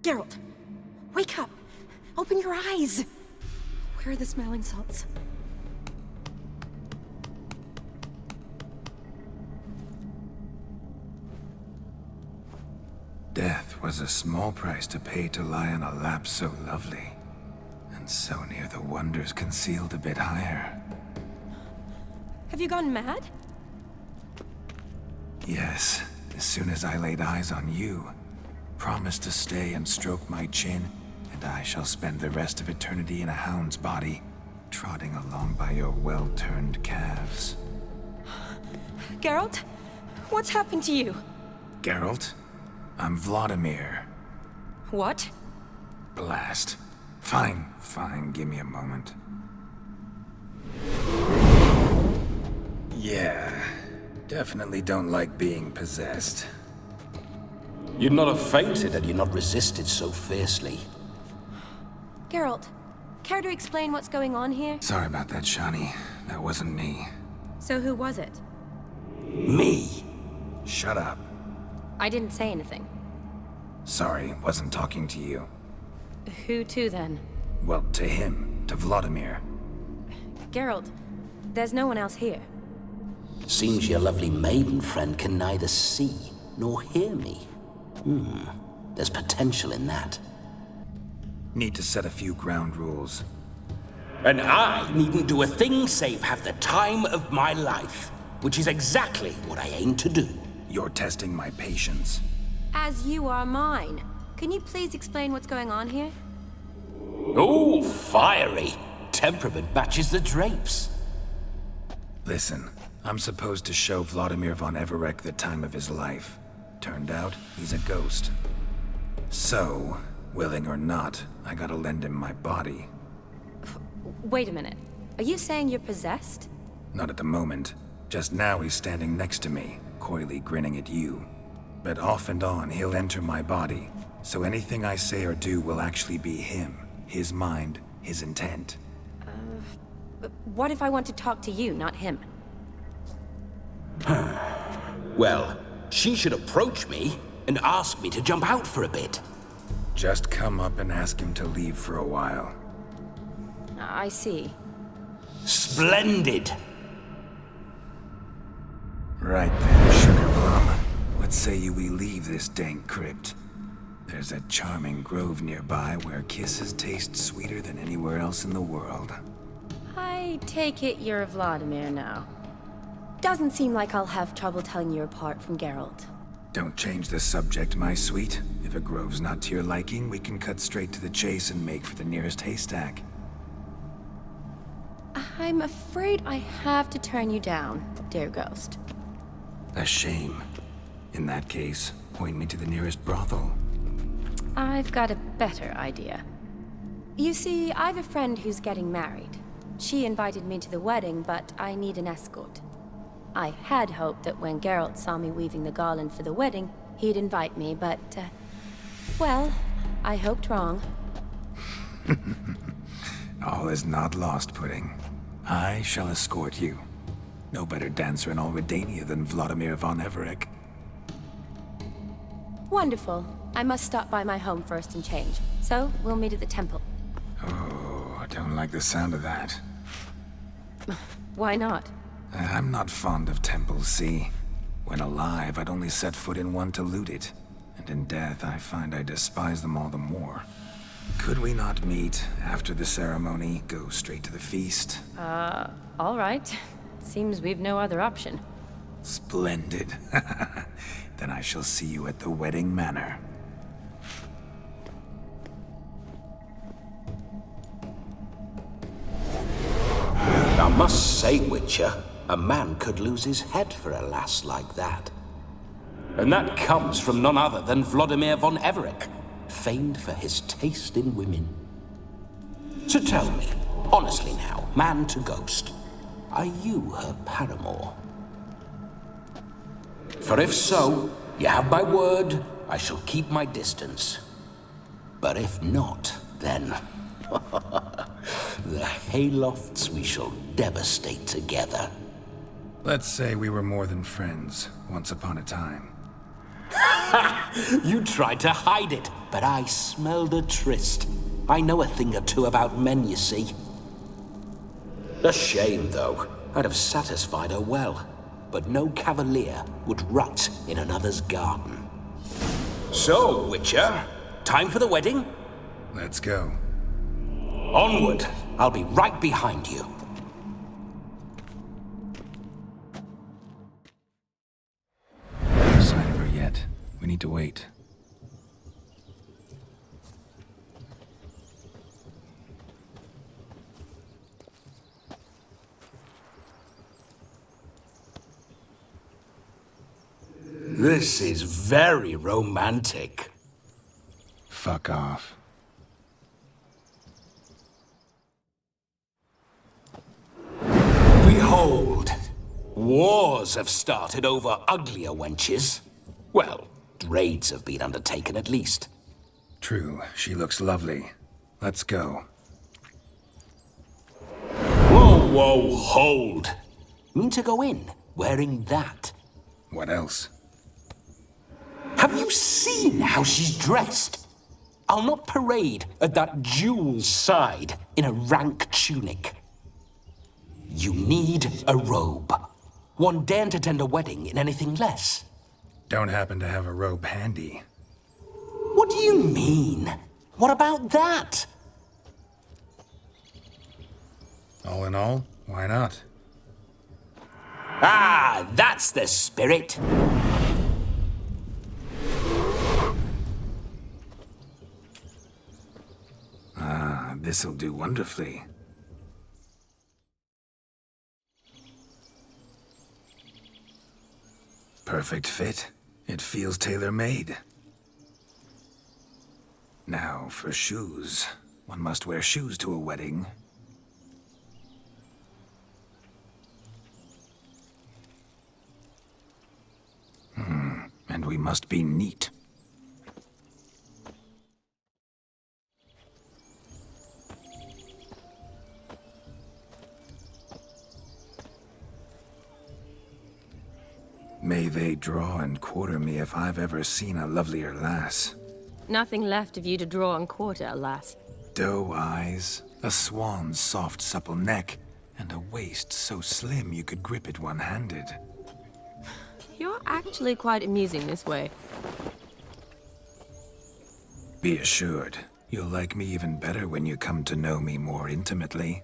Geralt, wake up! Open your eyes! Where are the smelling salts? Death was a small price to pay to lie on a lap so lovely, and so near the wonders concealed a bit higher. Have you gone mad? Yes, as soon as I laid eyes on you, promised to stay and stroke my chin, and I shall spend the rest of eternity in a hound's body, trotting along by your well-turned calves. Geralt? What's happened to you? Geralt? I'm Vladimir. What? Blast. Fine, give me a moment. Yeah, definitely don't like being possessed. You'd not have fainted had you not resisted so fiercely. Geralt, care to explain what's going on here? Sorry about that, Shani. That wasn't me. So who was it? Me? Shut up. I didn't say anything. Sorry, wasn't talking to you. Who to then? Well, to him. To Vladimir. Geralt, there's no one else here. Seems your lovely maiden friend can neither see nor hear me. There's potential in that. Need to set a few ground rules. And I needn't do a thing save have the time of my life, which is exactly what I aim to do. You're testing my patience. As you are mine. Can you please explain what's going on here? Oh, fiery. Temperament matches the drapes. Listen, I'm supposed to show Vladimir von Everec the time of his life. Turned out, he's a ghost. So, willing or not, I gotta lend him my body. Wait a minute. Are you saying you're possessed? Not at the moment. Just now he's standing next to me, coyly grinning at you. But off and on, he'll enter my body. So anything I say or do will actually be him. His mind, his intent. But what if I want to talk to you, not him? Well, she should approach me and ask me to jump out for a bit. Just come up and ask him to leave for a while. I see. Splendid! Right then, Sugar Plum. What say you we leave this dank crypt? There's a charming grove nearby where kisses taste sweeter than anywhere else in the world. I take it you're Vladimir now. Doesn't seem like I'll have trouble telling you apart from Geralt. Don't change the subject, my sweet. If a grove's not to your liking, we can cut straight to the chase and make for the nearest haystack. I'm afraid I have to turn you down, dear ghost. A shame. In that case, point me to the nearest brothel. I've got a better idea. You see, I've a friend who's getting married. She invited me to the wedding, but I need an escort. I had hoped that when Geralt saw me weaving the garland for the wedding, he'd invite me, but, well, I hoped wrong. All is not lost, Pudding. I shall escort you. No better dancer in all Redania than Vladimir von Everec. Wonderful. I must stop by my home first and change. So, we'll meet at the temple. Oh, I don't like the sound of that. Why not? I'm not fond of temples, see? When alive, I'd only set foot in one to loot it. And in death, I find I despise them all the more. Could we not meet after the ceremony, go straight to the feast? All right. Seems we've no other option. Splendid. Then I shall see you at the wedding manor. I must say, Witcher, a man could lose his head for a lass like that. And that comes from none other than Vladimir von Everec, famed for his taste in women. So tell me, honestly now, man to ghost, are you her paramour? For if so, you have my word, I shall keep my distance. But if not, then... the haylofts we shall devastate together. Let's say we were more than friends, once upon a time. You tried to hide it. but I smelled a tryst. I know a thing or two about men, you see. A shame, though. I'd have satisfied her well. But no cavalier would rot in another's garden. So, Witcher, time for the wedding? Let's go. Onward. I'll be right behind you. No sign of her yet. We need to wait. This is very romantic. Fuck off. Behold, wars have started over uglier wenches. Well, raids have been undertaken at least. True, she looks lovely. Let's go. Whoa, hold. Mean to go in wearing that? What else? Have you seen how she's dressed? I'll not parade at that jewel's side in a rank tunic. You need a robe. One daren't attend a wedding in anything less. Don't happen to have a robe handy. What do you mean? What about that? All in all, why not? Ah, that's the spirit. This'll do wonderfully. Perfect fit. It feels tailor-made. Now, for shoes. One must wear shoes to a wedding. And we must be neat. May they draw and quarter me if I've ever seen a lovelier lass. Nothing left of you to draw and quarter, alas. Doe eyes, a swan's soft supple neck, and a waist so slim you could grip it one-handed. You're actually quite amusing this way. Be assured, you'll like me even better when you come to know me more intimately.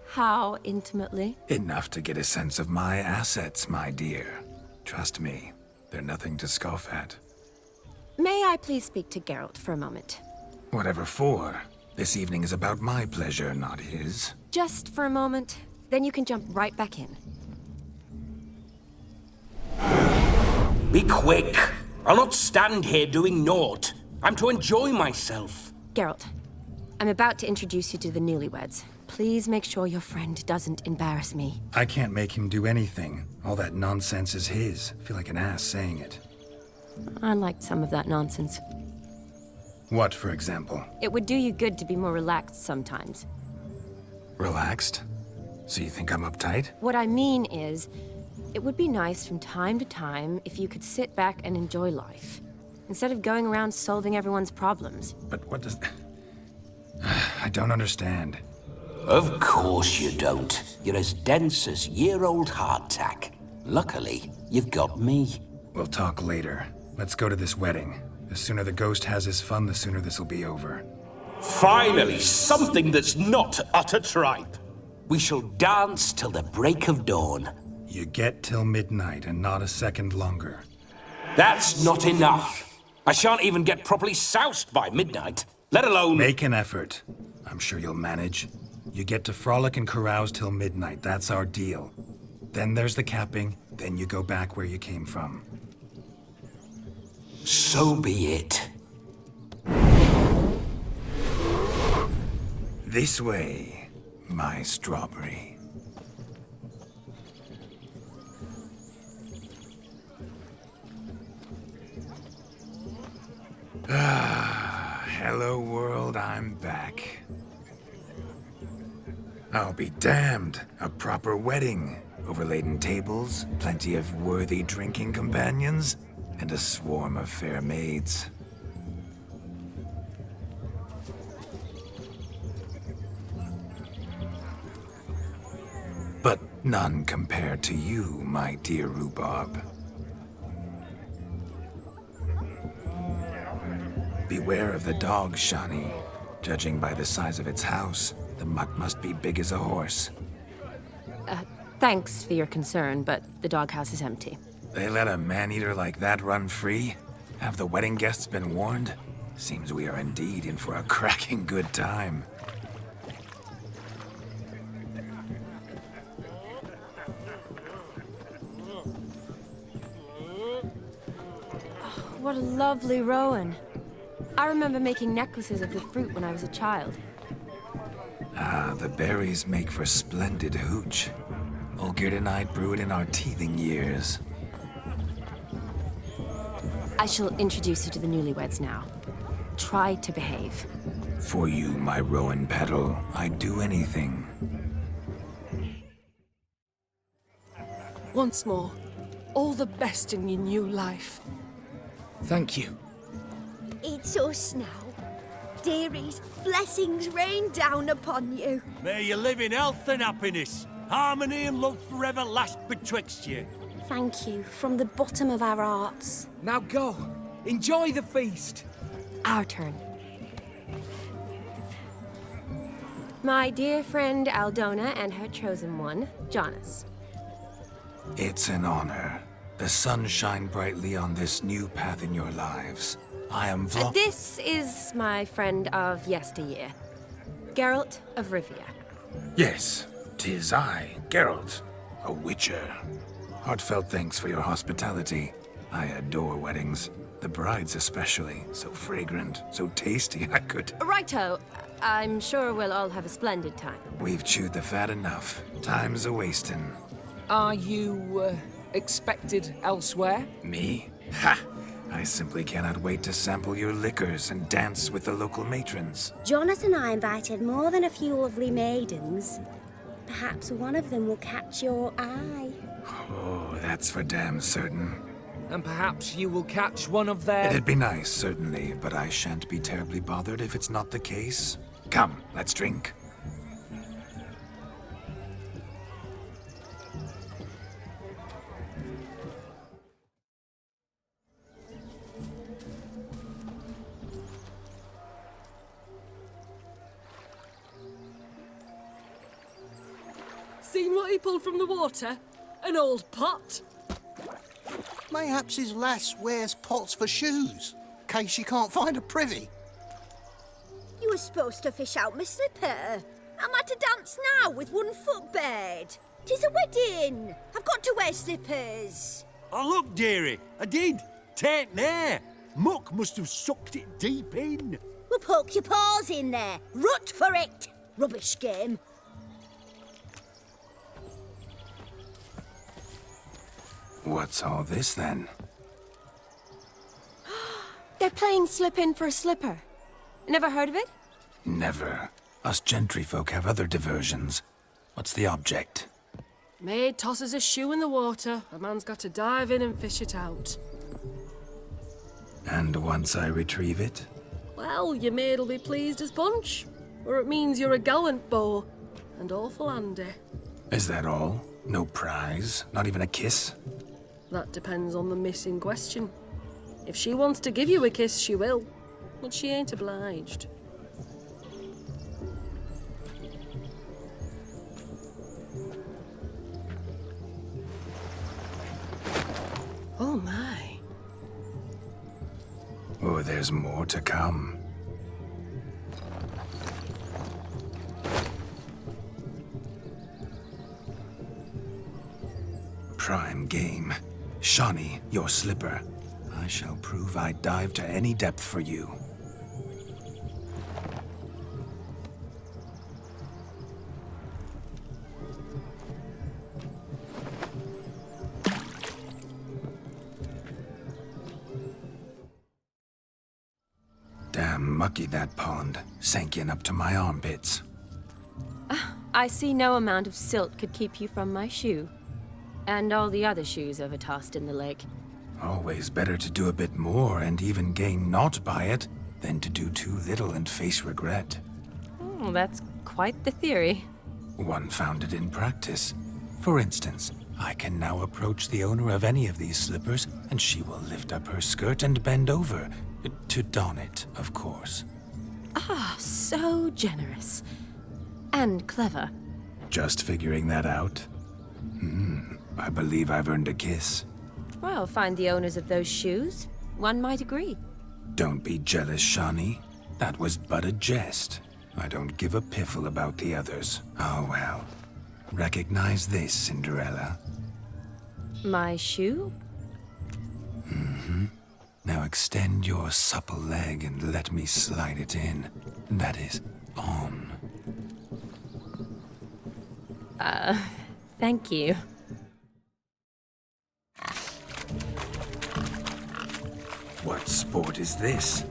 How intimately? Enough to get a sense of my assets, my dear. Trust me, they're nothing to scoff at. May I please speak to Geralt for a moment? Whatever for. This evening is about my pleasure, not his. Just for a moment, then you can jump right back in. Be quick. I'll not stand here doing naught. I'm to enjoy myself. Geralt, I'm about to introduce you to the newlyweds. Please make sure your friend doesn't embarrass me. I can't make him do anything. All that nonsense is his. I feel like an ass saying it. I liked some of that nonsense. What, for example? It would do you good to be more relaxed sometimes. Relaxed? So you think I'm uptight? What I mean is, it would be nice from time to time if you could sit back and enjoy life, instead of going around solving everyone's problems. But what does... I don't understand. Of course you don't. You're as dense as year-old hardtack. Luckily, you've got me. We'll talk later. Let's go to this wedding. The sooner the ghost has his fun, the sooner this'll be over. Finally, something that's not utter tripe. We shall dance till the break of dawn. You get till midnight and not a second longer. That's not enough. I shan't even get properly soused by midnight, let alone... Make an effort. I'm sure you'll manage. You get to frolic and carouse till midnight. That's our deal. Then there's the capping. Then you go back where you came from. So be it. This way, my strawberry. Hello world, I'm back. I'll be damned. A proper wedding. Overladen tables, plenty of worthy drinking companions, and a swarm of fair maids. None compared to you, my dear Rhubarb. Beware of the dog, Shani. Judging by the size of its house, the mutt must be big as a horse. Thanks for your concern, but the doghouse is empty. They let a man-eater like that run free? Have the wedding guests been warned? Seems we are indeed in for a cracking good time. What a lovely rowan. I remember making necklaces of the fruit when I was a child. Ah, the berries make for splendid hooch. Olgierd and I brewed in our teething years. I shall introduce you to the newlyweds now. Try to behave. For you, my rowan petal, I'd do anything. Once more, all the best in your new life. Thank you. It's us now. Dearies, blessings rain down upon you. May you live in health and happiness. Harmony and love forever last betwixt you. Thank you from the bottom of our hearts. Now go. Enjoy the feast. Our turn. My dear friend Aldona and her chosen one, Jonas. It's an honor. The sun shine brightly on this new path in your lives. I am This is my friend of yesteryear, Geralt of Rivia. Yes, 'tis I, Geralt, a witcher. Heartfelt thanks for your hospitality. I adore weddings. The brides especially. So fragrant, so tasty, I could... Righto. I'm sure we'll all have a splendid time. We've chewed the fat enough. Time's a-wasting. Are you, expected elsewhere? Me? Ha! I simply cannot wait to sample your liquors and dance with the local matrons. Jonas and I invited more than a few lovely maidens. Perhaps one of them will catch your eye. Oh, that's for damn certain. And perhaps you will catch one of their... It'd be nice, certainly, but I shan't be terribly bothered if it's not the case. Come, let's drink. Seen what he pulled from the water? An old pot. Mayhaps his lass wears pots for shoes, case she can't find a privy. You were supposed to fish out my slipper. Am I to dance now with one foot bared? 'Tis a wedding. I've got to wear slippers. Oh, look, dearie, I did. Take there. Muck must have sucked it deep in. Well, poke your paws in there. Rut for it. Rubbish game. What's all this, then? They're playing slip in for a slipper. Never heard of it? Never. Us gentry folk have other diversions. What's the object? Maid tosses a shoe in the water. A man's got to dive in and fish it out. And once I retrieve it? Well, your maid'll be pleased as punch. Or it means you're a gallant beau. And awful handy. Is that all? No prize? Not even a kiss? That depends on the miss in question. If she wants to give you a kiss, she will. But she ain't obliged. Oh my. Oh, there's more to come. Prime game. Shani, your slipper. I shall prove I dive to any depth for you. Damn mucky that pond. Sank in up to my armpits. I see no amount of silt could keep you from my shoe. And all the other shoes overtossed in the lake. Always better to do a bit more and even gain naught by it than to do too little and face regret. Oh, that's quite the theory. One founded in practice. For instance, I can now approach the owner of any of these slippers, and she will lift up her skirt and bend over. To don it, of course. Ah, so generous. And clever. Just figuring that out? I believe I've earned a kiss. Well, find the owners of those shoes. One might agree. Don't be jealous, Shawnee. That was but a jest. I don't give a piffle about the others. Oh well. Recognize this, Cinderella. My shoe? Now extend your supple leg and let me slide it in. That is, on. Thank you. What sport is this?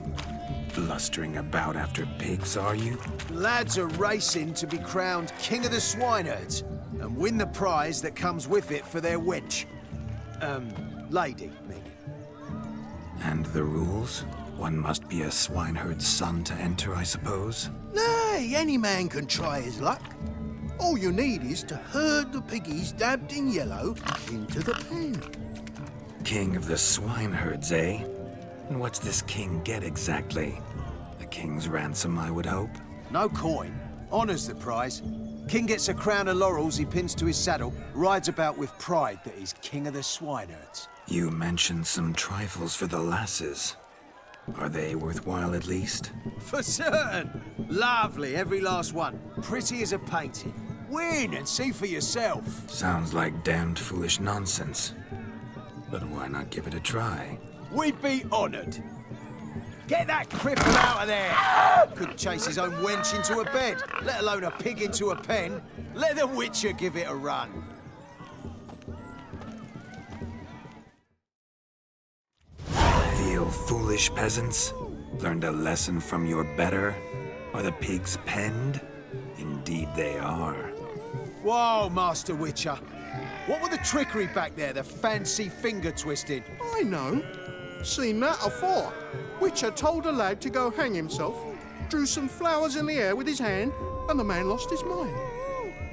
Blustering about after pigs, are you? Lads are racing to be crowned King of the Swineherds and win the prize that comes with it for their wench. Lady, meaning. And the rules? One must be a swineherd's son to enter, I suppose? Nay, any man can try his luck. All you need is to herd the piggies dabbed in yellow into the pen. King of the swineherds, eh? And what's this king get exactly? The king's ransom, I would hope? No coin. Honours the prize. King gets a crown of laurels he pins to his saddle, rides about with pride that he's King of the Swineherds. You mentioned some trifles for the lasses. Are they worthwhile at least? For certain. Lovely, every last one. Pretty as a painting. Win and see for yourself. Sounds like damned foolish nonsense. But why not give it a try? We'd be honoured. Get that cripple out of there! Couldn't chase his own wench into a bed, let alone a pig into a pen. Let the Witcher give it a run. Feel foolish peasants? Learned a lesson from your better? Are the pigs penned? Indeed they are. Whoa, Master Witcher. What were the trickery back there, the fancy finger twisting? I know. Seen that afore. Witcher told a lad to go hang himself, drew some flowers in the air with his hand, and the man lost his mind.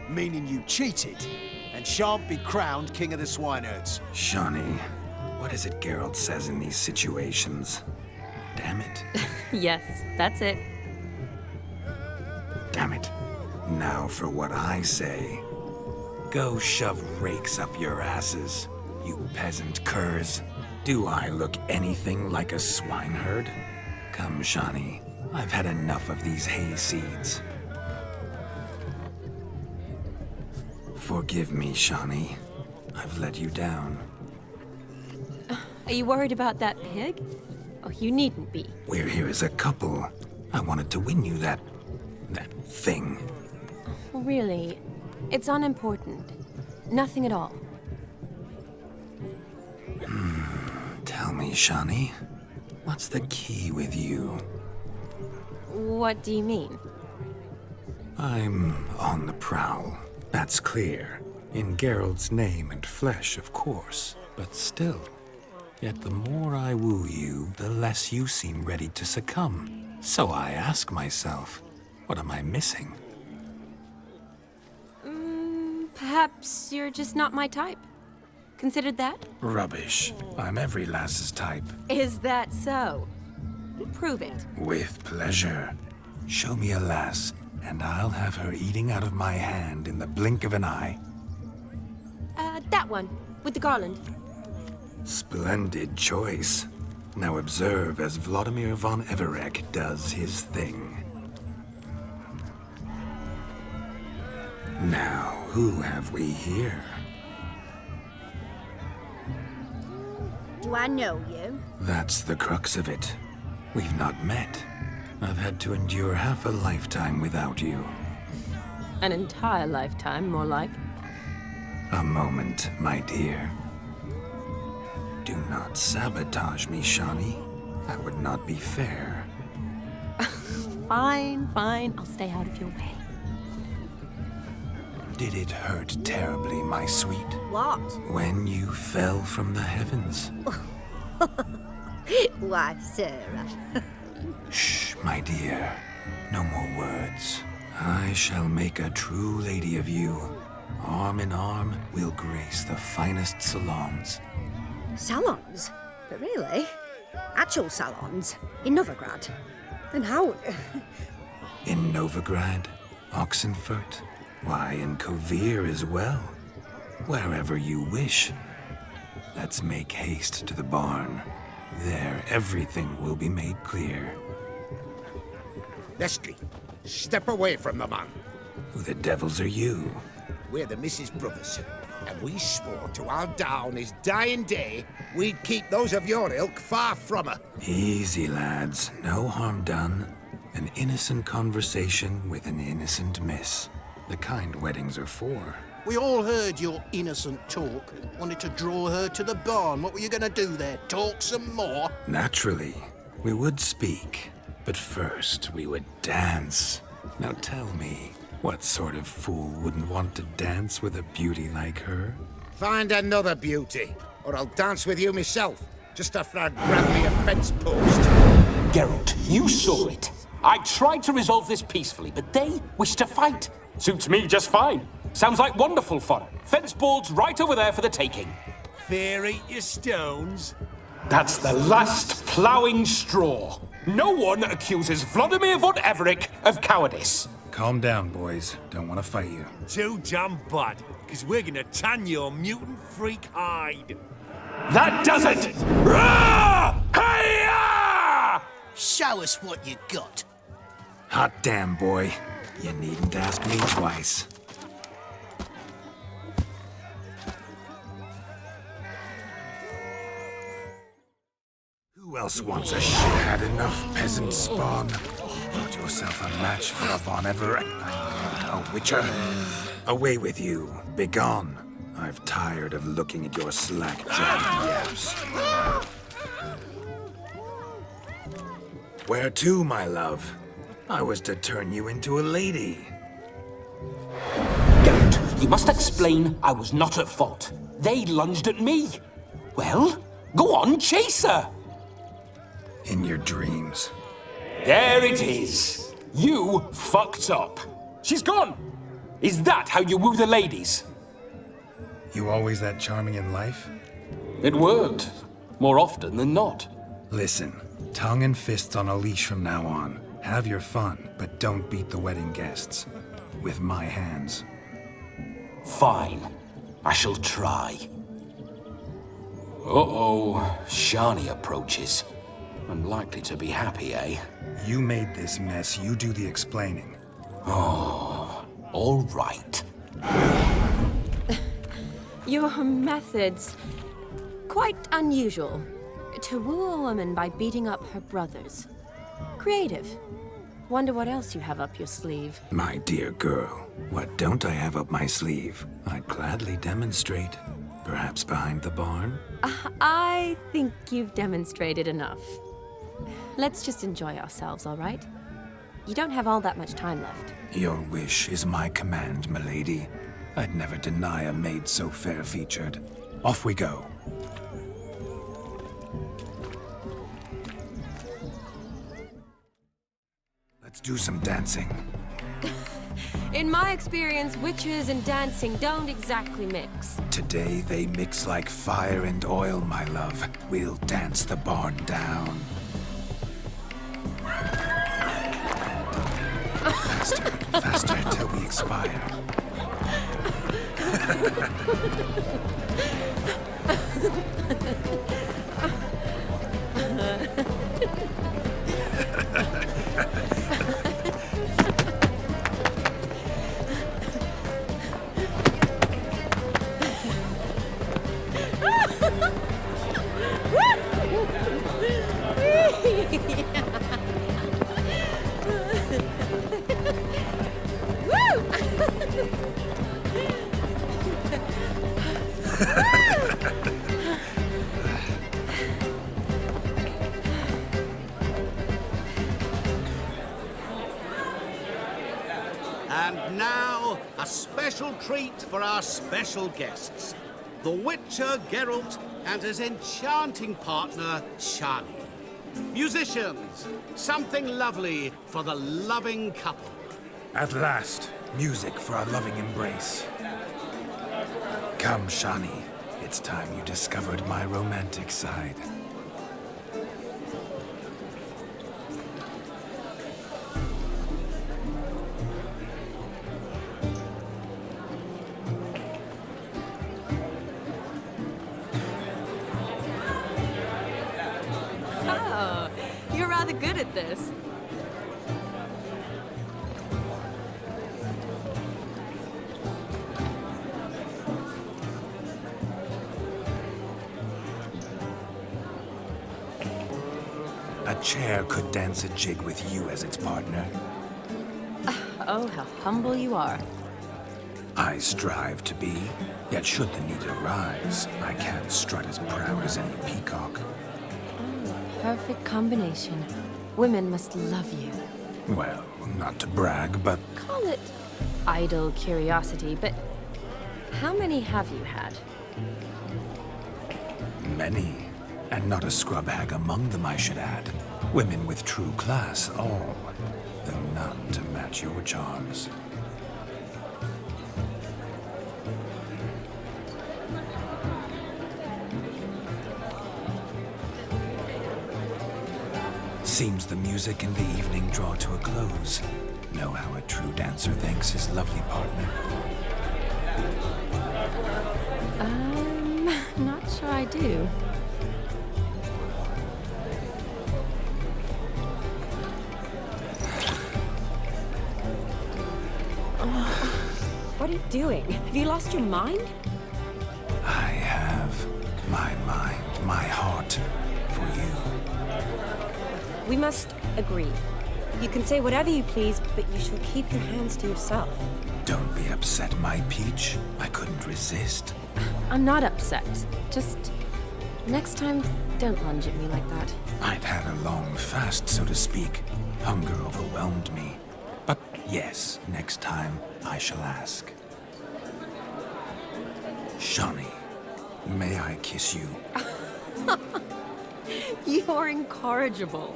Meaning you cheated, and shan't be crowned King of the Swineherds. Shawnee, what is it Geralt says in these situations? Damn it. Yes, that's it. Damn it. Now for what I say. Go shove rakes up your asses, you peasant curs. Do I look anything like a swineherd? Come, Shawnee. I've had enough of these hay seeds. Forgive me, Shawnee. I've let you down. Are you worried about that pig? Oh, you needn't be. We're here as a couple. I wanted to win you that thing. Really, it's unimportant. Nothing at all. Tell me, Shawnee, what's the key with you? What do you mean? I'm on the prowl. That's clear. In Geralt's name and flesh, of course. But still. Yet the more I woo you, the less you seem ready to succumb. So I ask myself, what am I missing? Perhaps you're just not my type. Considered that? Rubbish. I'm every lass's type. Is that so? Prove it. With pleasure. Show me a lass, and I'll have her eating out of my hand in the blink of an eye. That one, with the garland. Splendid choice. Now observe as Vladimir von Everec does his thing. Now, who have we here? Do I know you? That's the crux of it. We've not met. I've had to endure half a lifetime without you. An entire lifetime, more like. A moment, my dear. Do not sabotage me, Shawnee. That would not be fair. Fine, fine. I'll stay out of your way. Did it hurt terribly, my sweet? What? When you fell from the heavens? Why, Sarah. Shh, my dear. No more words. I shall make a true lady of you. Arm in arm, we'll grace the finest salons. Salons? But really? Actual salons? In Novigrad? Then how? In Novigrad, Oxenfurt, why, in Kovir as well. Wherever you wish. Let's make haste to the barn. There, everything will be made clear. Leslie, step away from the man. Who the devils are you? We're the Mrs. Brothers, and we swore to our down his dying day we'd keep those of your ilk far from her. Easy, lads. No harm done. An innocent conversation with an innocent miss. The kind weddings are for. We all heard your innocent talk. Wanted to draw her to the barn. What were you going to do there? Talk some more? Naturally, we would speak. But first, we would dance. Now tell me, what sort of fool wouldn't want to dance with a beauty like her? Find another beauty, or I'll dance with you myself, just after I grab me a fence post. Geralt, you saw it. I tried to resolve this peacefully, but they wish to fight. Suits me just fine. Sounds like wonderful fun. Fence boards right over there for the taking. Fear eat your stones. That's the last ploughing straw. No one accuses Vladimir von Everick of cowardice. Calm down, boys. Don't want to fight you. Too damn bad, because we're gonna tan your mutant freak hide. That does it! Rah! Hi-ya! Show us what you got. Hot damn, boy. You needn't ask me twice. Who else wants a shit? Had enough, peasant spawn. Got yourself a match for a Von Everett. A witcher. Away with you. Begone. I've tired of looking at your slack-jawed yaps. Where to, my love? I was to turn you into a lady. Geralt, you must explain I was not at fault. They lunged at me. Well, go on, chase her. In your dreams. There it is. You fucked up. She's gone. Is that how you woo the ladies? You always that charming in life? It worked. More often than not. Listen, tongue and fists on a leash from now on. Have your fun, but don't beat the wedding guests. With my hands. Fine. I shall try. Uh-oh. Shani approaches. Unlikely to be happy, eh? You made this mess. You do the explaining. Oh, all right. Your methods... quite unusual. To woo a woman by beating up her brothers. Creative. Wonder what else you have up your sleeve. My dear girl, what don't I have up my sleeve? I'd gladly demonstrate. Perhaps behind the barn? I think you've demonstrated enough. Let's just enjoy ourselves, all right? You don't have all that much time left. Your wish is my command, milady. I'd never deny a maid so fair-featured. Off we go. Let's do some dancing. In my experience, witches and dancing don't exactly mix. Today they mix like fire and oil, my love. We'll dance the barn down. Faster, faster till we expire. And now, a special treat for our special guests. The Witcher Geralt and his enchanting partner, Shani. Musicians, something lovely for the loving couple. At last, music for our loving embrace. Come, Shani. It's time you discovered my romantic side. Oh, you're rather good at this. A chair could dance a jig with you as its partner. Oh, how humble you are. I strive to be, yet should the need arise, I can't strut as proud as any peacock. Perfect combination. Women must love you. Well, not to brag, but Call it idle curiosity, but how many have you had? many. And not a scrub hag among them, I should add. Women with true class, all. Though none to match your charms. Seems the music and the evening draw to a close. Know how a true dancer thanks his lovely partner. Not sure I do. What are you doing? Have you lost your mind? I have my mind, my heart for you. We must agree. You can say whatever you please, but you shall keep your hands to yourself. Don't be upset, my peach. I couldn't resist. I'm not upset. Just next time, don't lunge at me like that. I'd had a long fast, so to speak. Hunger overwhelmed me. But yes, next time I shall ask. Shani, may I kiss you? You're incorrigible.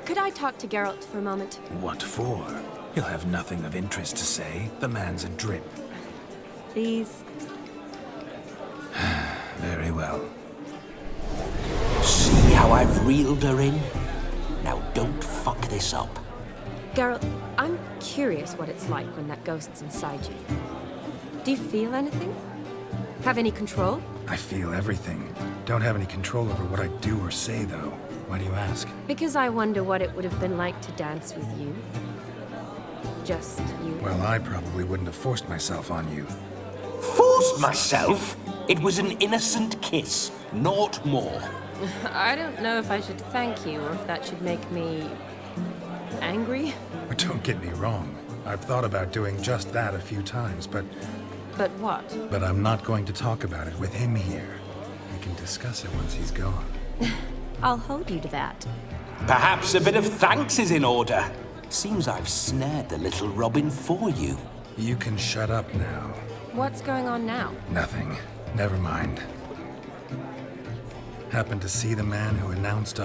Could I talk to Geralt for a moment? What for? He'll have nothing of interest to say. The man's a drip. Please. Very well. See how I've reeled her in? Now don't fuck this up. Geralt, I'm curious what it's like when that ghost's inside you. Do you feel anything? Have any control? I feel everything. Don't have any control over what I do or say, though. Why do you ask? Because I wonder what it would have been like to dance with you. Just you. Well, I probably wouldn't have forced myself on you. Forced myself? It was an innocent kiss, naught more. I don't know if I should thank you or if that should make me angry. Don't get me wrong. I've thought about doing just that a few times, but what? But I'm not going to talk about it with him here. We can discuss it once he's gone. I'll hold you to that. Perhaps a bit of thanks is in order. Seems I've snared the little robin for you. You can shut up now. What's going on now? Nothing. Never mind. Happened to see the man who announced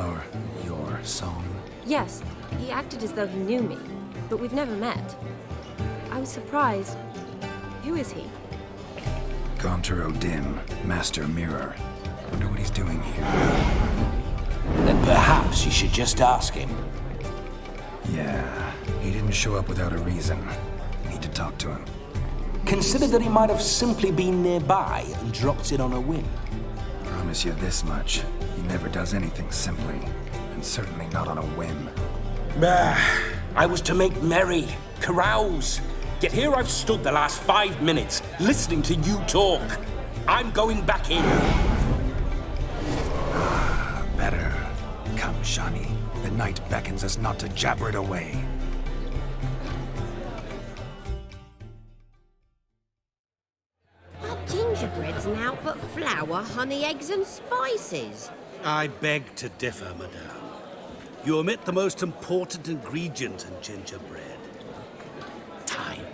your song? Yes, he acted as though he knew me, but we've never met. I was surprised. Who is he? Gaunter O'Dim, Master Mirror. Wonder what he's doing here. Then perhaps you should just ask him. Yeah, he didn't show up without a reason. Need to talk to him. Consider that he might have simply been nearby and dropped in on a whim. Promise you this much. He never does anything simply. And certainly not on a whim. Bah! I was to make merry, carouse. Yet here I've stood the last 5 minutes, listening to you talk. I'm going back in. Better. Come, Shani. The night beckons us not to jabber it away. Our gingerbread's naught but flour, honey, eggs and spices. I beg to differ, madame. You omit the most important ingredient in gingerbread. Time.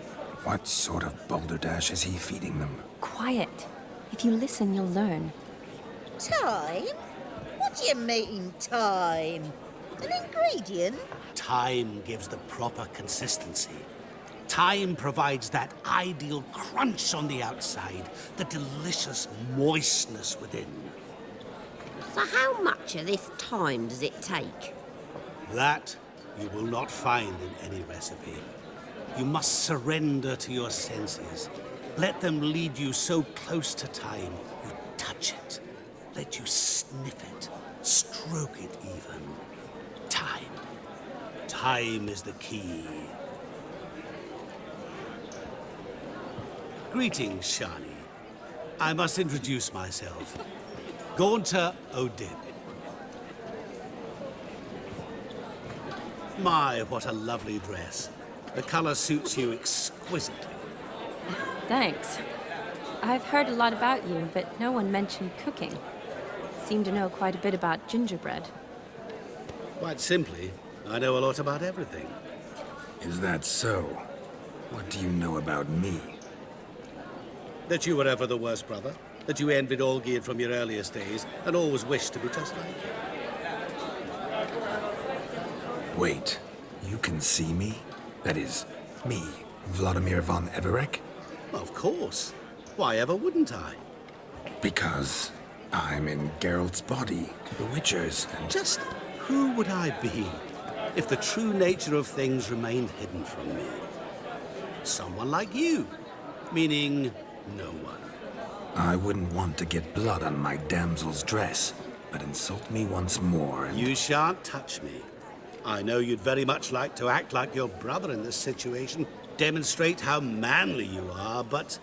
What sort of balderdash is he feeding them? Quiet. If you listen, you'll learn. Time? What do you mean, time? An ingredient? Time gives the proper consistency. Time provides that ideal crunch on the outside, the delicious moistness within. So how much of this time does it take? That you will not find in any recipe. You must surrender to your senses. Let them lead you so close to time, you touch it. Let you sniff it, stroke it even. Time. Time is the key. Greetings, Shani. I must introduce myself. Gaunter Odin. My, what a lovely dress. The color suits you exquisitely. Thanks. I've heard a lot about you, but no one mentioned cooking. Seem to know quite a bit about gingerbread. Quite simply, I know a lot about everything. Is that so? What do you know about me? That you were ever the worst brother. That you envied Olgierd from your earliest days and always wished to be just like him. Wait, you can see me? That is, me, Vladimir von Everec? Of course. Why ever wouldn't I? Because I'm in Geralt's body, the Witcher's, and... Just who would I be if the true nature of things remained hidden from me? Someone like you, meaning no one. I wouldn't want to get blood on my damsel's dress, but insult me once more and... You shan't touch me. I know you'd very much like to act like your brother in this situation, demonstrate how manly you are, but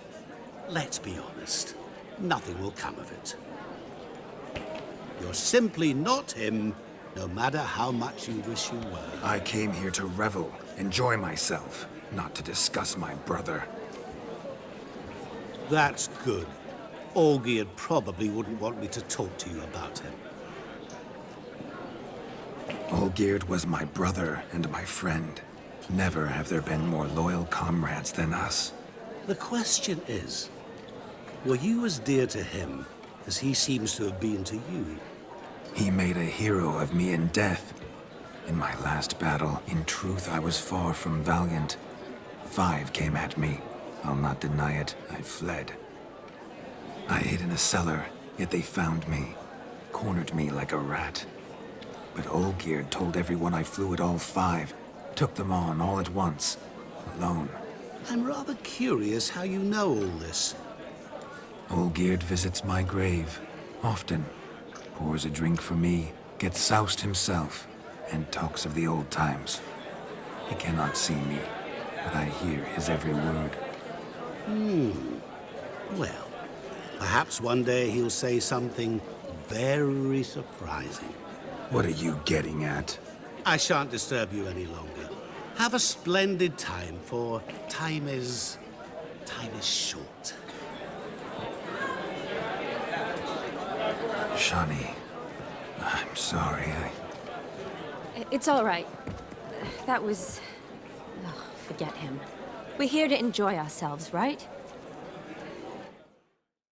let's be honest, nothing will come of it. You're simply not him, no matter how much you wish you were. I came here to revel, enjoy myself, not to discuss my brother. That's good. Olgierd probably wouldn't want me to talk to you about him. Olgierd was my brother and my friend. Never have there been more loyal comrades than us. The question is, were you as dear to him as he seems to have been to you? He made a hero of me in death. In my last battle, in truth, I was far from valiant. 5 came at me. I'll not deny it, I fled. I hid in a cellar, yet they found me, cornered me like a rat. But Olgierd told everyone I flew at all 5, took them on all at once, alone. I'm rather curious how you know all this. Olgierd visits my grave, often. Pours a drink for me, gets soused himself, and talks of the old times. He cannot see me, but I hear his every word. Well, perhaps one day he'll say something very surprising. What are you getting at? I shan't disturb you any longer. Have a splendid time, for time is short. Shani, I'm sorry, It's all right. That was... Oh, forget him. We're here to enjoy ourselves, right?